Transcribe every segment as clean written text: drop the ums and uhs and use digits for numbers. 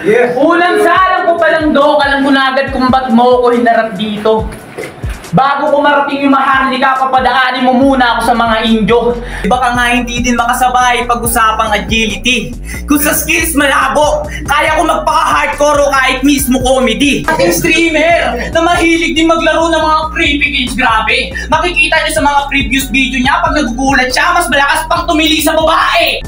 Yeah. Unang salang ko palang, Dok, alam ko na agad kung ba't mo ko hinarap dito. Bago ko marating yung Maharlika, papadaanin mo muna ako sa mga Indyo. Baka nga hindi din makasabay pag-usapang agility. Kung sa skills malabo, kaya ko magpaka-hardcore o kahit mismo comedy. Ating streamer na mahilig din maglaro ng mga creepy kids, grabe. Makikita niyo sa mga previous video niya, pag nagugulat siya, mas malakas pang tumili sa babae.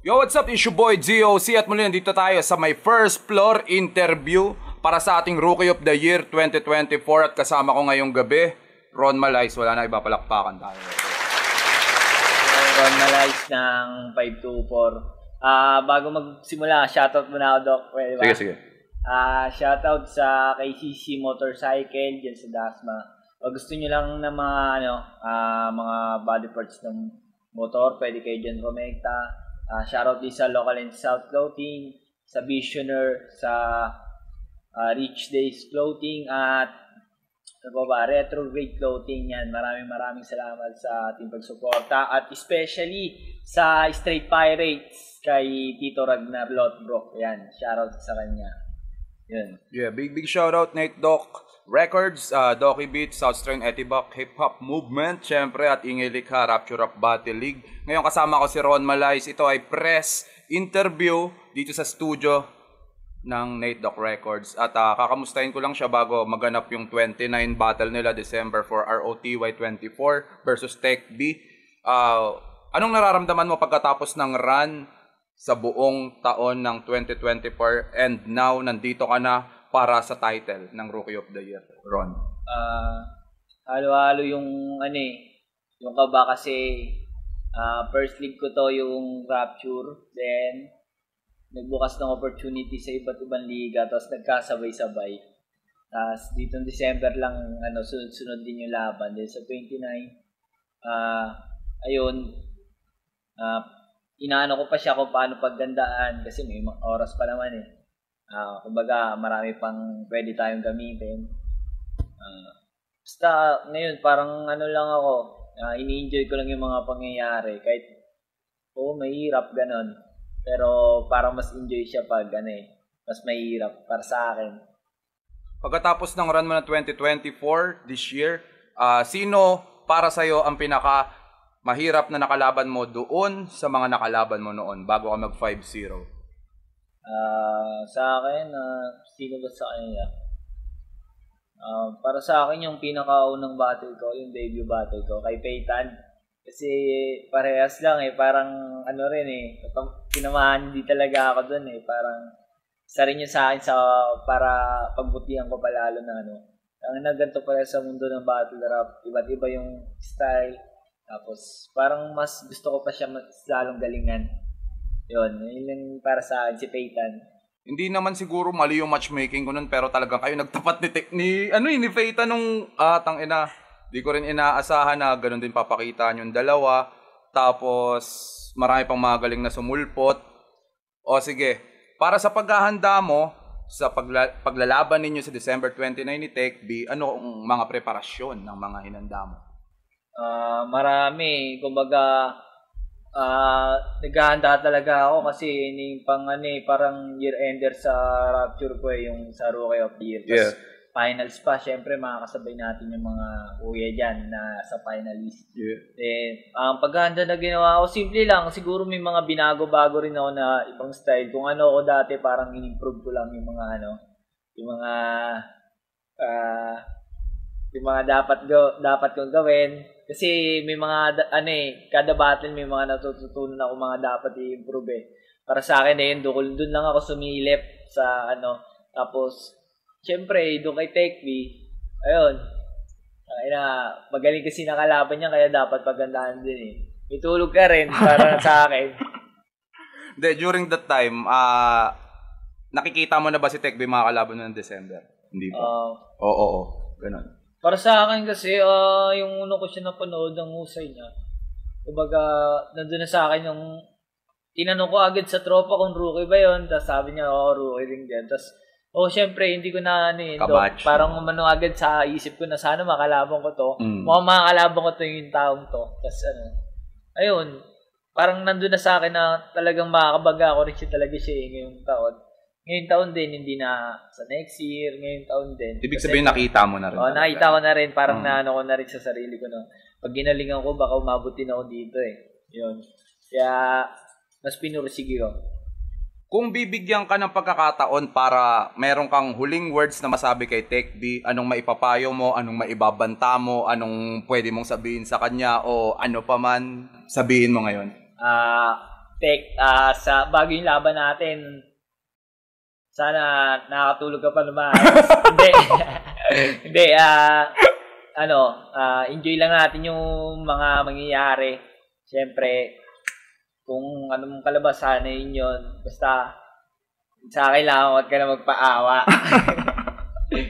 Yo, what's up? It's your boy GOC at muli nandito tayo sa my first floor interview para sa ating Rookie of the Year 2024 at kasama ko ngayong gabi, Ron Malays. Wala na iba, palakpakan tayo. Ron Malays ng 524. Bago magsimula, shoutout muna ako, Doc. Pwede ba? Sige. Shoutout sa kay CC Motorcycle dyan sa Dasma. Pag gusto nyo lang ng mga, mga body parts ng motor, pwede kayo dyan rumekta. Shoutout din sa Local and South Clothing, sa Visioner, sa Rich Days Clothing, at Retrograde Clothing. Yan. Maraming salamat sa ating pagsuporta, at especially sa Straight Pirates kay Tito Ragnar Lotbrook. Yan, shoutout sa kanya. Yun. Yeah, big shoutout Nate Doc Records, Doki Beats, Southstern Etibac, Hip Hop Movement, syempre, at Ingay Likha, Rapture Rap Battle League. Ngayon kasama ko si Ron Malays. Ito ay press interview dito sa studio ng Nate Doc Records. At kakamustahin ko lang siya bago maganap yung 29 battle nila December for ROTY 24 versus Tech B. Anong nararamdaman mo pagkatapos ng run sa buong taon ng 2024 and now nandito ka na para sa title ng Rookie of the Year, Ron? Halo-halo yung yung kaba kasi first league ko to yung Rapture, then nagbukas ng opportunity sa iba't ibang liga, tapos nagkasabay-sabay. Tapos dito ng December lang sunod-sunod din yung laban. Then sa 29 inaano ko pa siya kung paano paggandaan kasi may oras pa naman eh. Kumbaga marami pang pwede tayong gamitin. Basta ngayon parang lang ako, ini-enjoy ko lang yung mga pangyayari kahit mahirap ganon. Pero parang mas enjoy siya pag mas mahirap para sa akin. Pagkatapos ng run mo ng 2024 this year, sino para sa'yo ang pinaka mahirap na nakalaban mo doon sa mga nakalaban mo noon bago ka mag 5-0? Sa akin, sino ba sa kanya? Para sa akin yung pinakaunang battle ko, yung debut battle ko kay Peyton. Kasi parehas lang parang pinamahan hindi talaga ako doon parang isa rin yun sa akin para pagbutihan ko palalo na ang naganto pala sa mundo ng battle rap, iba't iba yung style. Tapos parang mas gusto ko pa siya mas lalong galingan. Yun yung para sa akin si Peyton. Hindi naman siguro mali yung matchmaking ko nun, pero talagang kayo nagtapat ni Peyton nung tangina. Di ko rin inaasahan na ganun din papakita yung dalawa. Tapos marami pang mga galing na sumulpot. O sige, para sa paghahanda mo sa paglalaban ninyo sa December 29 ni Tech B, ano ang mga preparasyon ng mga hinanda mo? Marami. Kumbaga naghahanda talaga ako kasi parang year-ender sa Rapture ko yung sa Rookie of the Year. Yeah. Finals pa, syempre makakasabay natin yung mga kuya dyan na sa finalist. Yeah. Ang paghahanda na ginawa ko, simple lang. Siguro may mga binago-bago rin ako na ibang style. Kung ako dati, parang in-improve ko lang yung mga dapat kong gawin. Kasi may mga kada battle may mga natututunan ako mga dapat i-improve Para sa akin doon lang ako sumilip sa tapos syempre doon kay Tech B, ayun. Magaling kasi nakalaban niya kaya dapat pagandahan din Itulog ka rin para sa akin. During that time, nakikita mo na ba si Tech B mga kalaban ng December? Hindi pa? Oo. Ganun. Para sa akin kasi, yung ko siya napanood ng husay niya, kumbaga, nandun na sa akin yung, tinanong ko agad sa tropa kung rookie ba yun, tapos sabi niya, rookie din din. Tapos, Syempre, hindi ko na Kabatch. parang umano agad sa isip ko na sana makalaban ko to. Mukhang makakalaban ko to yung taong to. Tapos ayun, parang nandun na sa akin na talagang makakabaga ako rin siya talaga siya ngayong taon. Ngayong taon din, hindi na sa next year, ngayong taon din. Ibig sabihin, nakita mo na rin. Nakita ko na rin, parang naano ko na rin sa sarili ko na pag ginalingan ko, baka umabutin ako dito Yun. Kaya, mas pinursige ko. Kung bibigyan ka ng pagkakataon para meron kang huling words na masabi kay Tech B, anong maipapayo mo, anong maibabanta mo, anong pwede mong sabihin sa kanya, o ano pa man, sabihin mo ngayon? Tech, sa bago yung laban natin, sana nakatulog ka pa naman. Hindi. Hindi, enjoy lang natin yung mga mangyayari. Siyempre, kung anong kalabasan na yun, basta sa akin lang, huwag ka na magpaawa.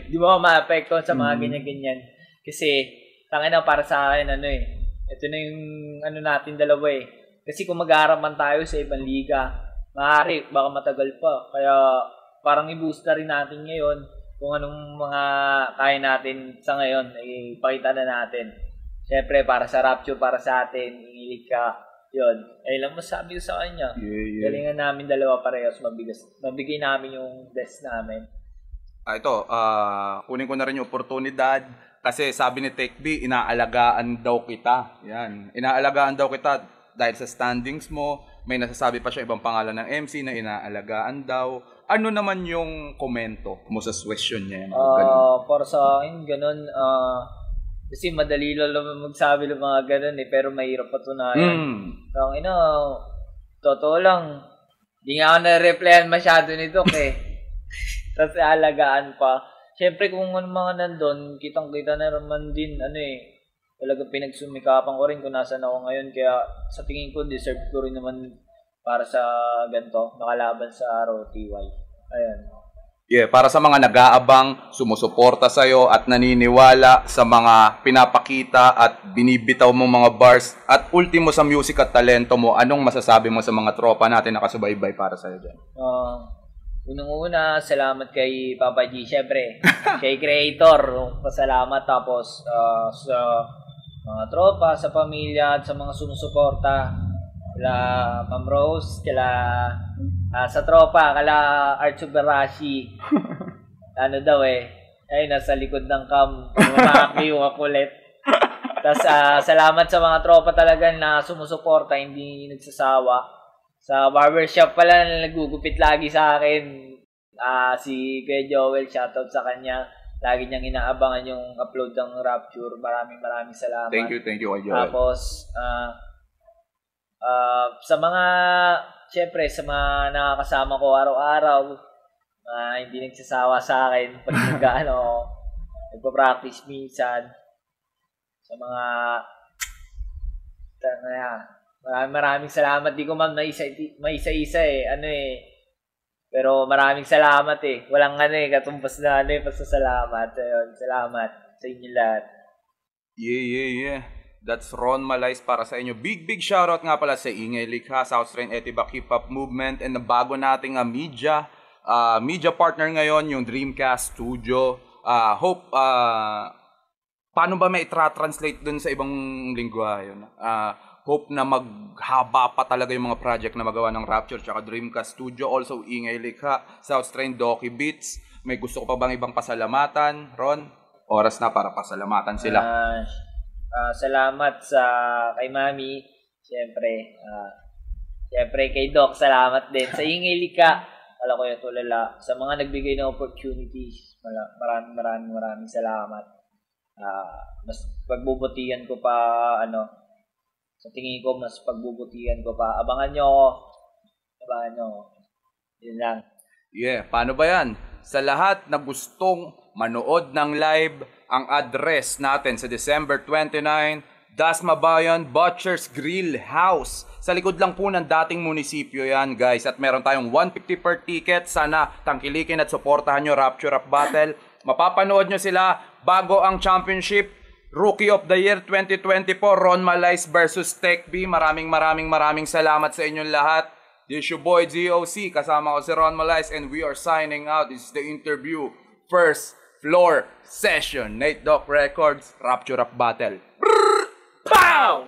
Di mo ma-apekto sa mga ganyan-ganyan. Kasi, tangin na para sa akin, ito na yung natin dalawa Kasi kung mag-aaraman tayo sa ibang liga, maaari, baka matagal pa. Kaya, parang i-boost na rin natin ngayon kung anong mga kaya natin sa ngayon, ipakita na natin. Siyempre, para sa Rapture, para sa atin, ingilig ka. Yun. Lang masabi ko sa kanya. Galingan namin dalawa parehas, mabigay namin yung best namin. Kunin ko na rin yung oportunidad kasi sabi ni Tech B, inaalagaan daw kita. Yan. Inaalagaan daw kita dahil sa standings mo. May nasasabi pa siya ibang pangalan ng MC na inaalagaan daw. Ano naman yung komento mo sa question niya? Para sa akin, ganun. Kasi madali lang magsabi ng mga ganun pero mahirap patunayan. Totoo lang. Hindi nga ako na-replyan masyado nito Tapos alagaan pa. Siyempre kung ano mga nandun, kitang-kita na naman din, talaga pinagsumikapan ko rin kung nasaan ako ngayon. Kaya sa tingin ko, deserve ko rin naman para sa ganito, makalaban sa ROTY. Ayan. Para sa mga nag-aabang, sumusuporta sa'yo at naniniwala sa mga pinapakita at binibitaw mong mga bars at ultimo sa music at talento mo, anong masasabi mo sa mga tropa natin na kasubaybay para sa'yo dyan? Unang-una, salamat kay Papa G, syempre. Kay Creator, pasalamat. Tapos sa mga tropa, sa pamilya at sa mga sumusuporta. Kala Ma'am Rose, sa tropa, kala Art Subarashi. Nasa likod ng cam, mamaki yung kulit. Tapos salamat sa mga tropa talaga na sumusuporta, hindi nagsasawa. Sa barbershop pala na nagugupit lagi sa akin, si Kuya Joel, shoutout sa kanya. Lagi niyang inaabangan yung upload ng Rapture. Maraming salamat. Thank you, Kuya Joel. Tapos, sa mga, syempre, sa mga nakakasama ko araw-araw, hindi nagsasawa sa akin pag nagpa-practice minsan. Sa mga, maraming salamat. Di ko man maisa-isa pero maraming salamat Walang katumbas na pasasalamat. Ayun, salamat sa inyo lahat. Yeah. That's Ron Malays para sa inyo. Big shoutout nga pala sa Ingay Likha, South Strain Etibac Hip Hop Movement, and bago nating media partner ngayon, yung Dreamcast Studio. Hope, paano ba may tra-translate dun sa ibang lingwa yun? Hope na maghaba pa talaga yung mga project na magawa ng Rapture tsaka Dreamcast Studio. Also, Ingay Likha, South Strain Doki Beats. May gusto ko pa bang ibang pasalamatan, Ron? Oras na para pasalamatan sila. Salamat kay Mami, siyempre kay Doc, salamat din sa Ingay Likha, wala ko yung tulala sa mga nagbigay ng opportunities. Maraming salamat. Mas pagbubutihan ko pa sa tingin ko mas pagbubutihan ko pa. Abangan nyo yun lang. Paano ba yan? Sa lahat na gustong manood ng live, ang address natin sa December 29, Dasma Bayan Butcher's Grill House. Sa likod lang po ng dating munisipyo yan, guys. At meron tayong 150 per ticket. Sana tangkilikin at suportahan nyo Rapture Rap Battle. Mapapanood nyo sila bago ang championship. Rookie of the Year 2024, Ron Malays versus Tech B. Maraming salamat sa inyong lahat. This is your boy GOC, kasama ko si Ron Malais, and we are signing out. This is the interview. First floor session. Nate Doc Records, Rapture Rap Battle. Pow!